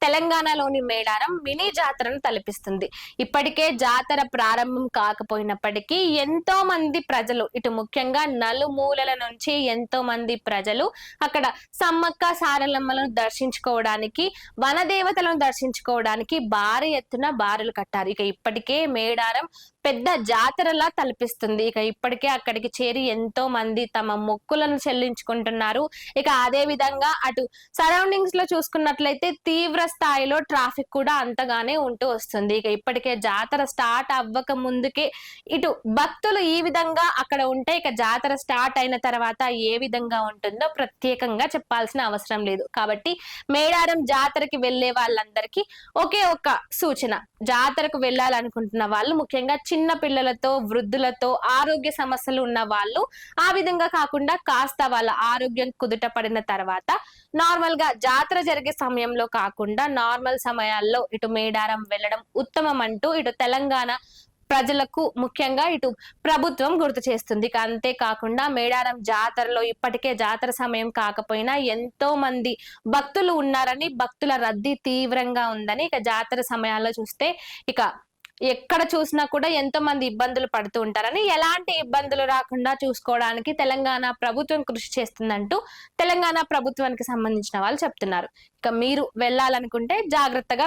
తెలంగాణలోని మేడారం మినీ జాతరను తలపిస్తుంది. ఇప్పటికే జాతర ప్రారంభం కాకపోయినప్పటికీ ఎంతో మంది ప్రజలు, ఇటు ముఖ్యంగా నలుమూలల నుంచి ఎంతో మంది ప్రజలు అక్కడ సమ్మక్క సారలమ్మలను దర్శించుకోవడానికి, వనదేవతలను దర్శించుకోవడానికి భారీ ఎత్తున బారులు కట్టారు. ఇక ఇప్పటికే మేడారం పెద్ద జాతరలా తలపిస్తుంది. ఇక ఇప్పటికే అక్కడికి చేరి ఎంతో మంది తమ మొక్కులను చెల్లించుకుంటున్నారు. ఇక అదే విధంగా అటు సరౌండింగ్స్ లో చూసుకున్నట్లయితే తీవ్ర స్థాయిలో ట్రాఫిక్ కూడా అంతగానే ఉంటూ వస్తుంది. ఇక ఇప్పటికే జాతర స్టార్ట్ అవ్వక ముందుకే ఇటు భక్తులు ఈ విధంగా అక్కడ ఉంటే, ఇక జాతర స్టార్ట్ అయిన తర్వాత ఏ విధంగా ఉంటుందో ప్రత్యేకంగా చెప్పాల్సిన అవసరం లేదు. కాబట్టి మేడారం జాతరకి వెళ్లే వాళ్ళందరికీ ఒకే ఒక సూచన: జాతరకు వెళ్ళాలనుకుంటున్న వాళ్ళు, ముఖ్యంగా చిన్న పిల్లలతో, వృద్ధులతో, ఆరోగ్య సమస్యలు ఉన్న వాళ్ళు ఆ విధంగా కాకుండా కాస్త వాళ్ళ ఆరోగ్యం కుదుట పడిన తర్వాత నార్మల్ గా జాతర జరిగే సమయంలో కాకుండా నార్మల్ సమయాల్లో ఇటు మేడారం వెళ్ళడం ఉత్తమం అంటూ ఇటు తెలంగాణ ప్రజలకు, ముఖ్యంగా ఇటు ప్రభుత్వం గుర్తు చేస్తుంది. అంతేకాకుండా మేడారం జాతరలో ఇప్పటికే జాతర సమయం కాకపోయినా ఎంతో మంది భక్తులు ఉన్నారని, భక్తుల రద్దీ తీవ్రంగా ఉందని, ఇక జాతర సమయాల్లో చూస్తే ఇక ఎక్కడ చూసినా కూడా ఎంతో మంది ఇబ్బందులు పడుతూ ఉంటారని, ఎలాంటి ఇబ్బందులు రాకుండా చూసుకోవడానికి తెలంగాణ ప్రభుత్వం కృషి చేస్తుందంటూ తెలంగాణ ప్రభుత్వానికి సంబంధించిన వాళ్ళు చెప్తున్నారు. ఇక మీరు వెళ్ళాలనుకుంటే జాగ్రత్తగా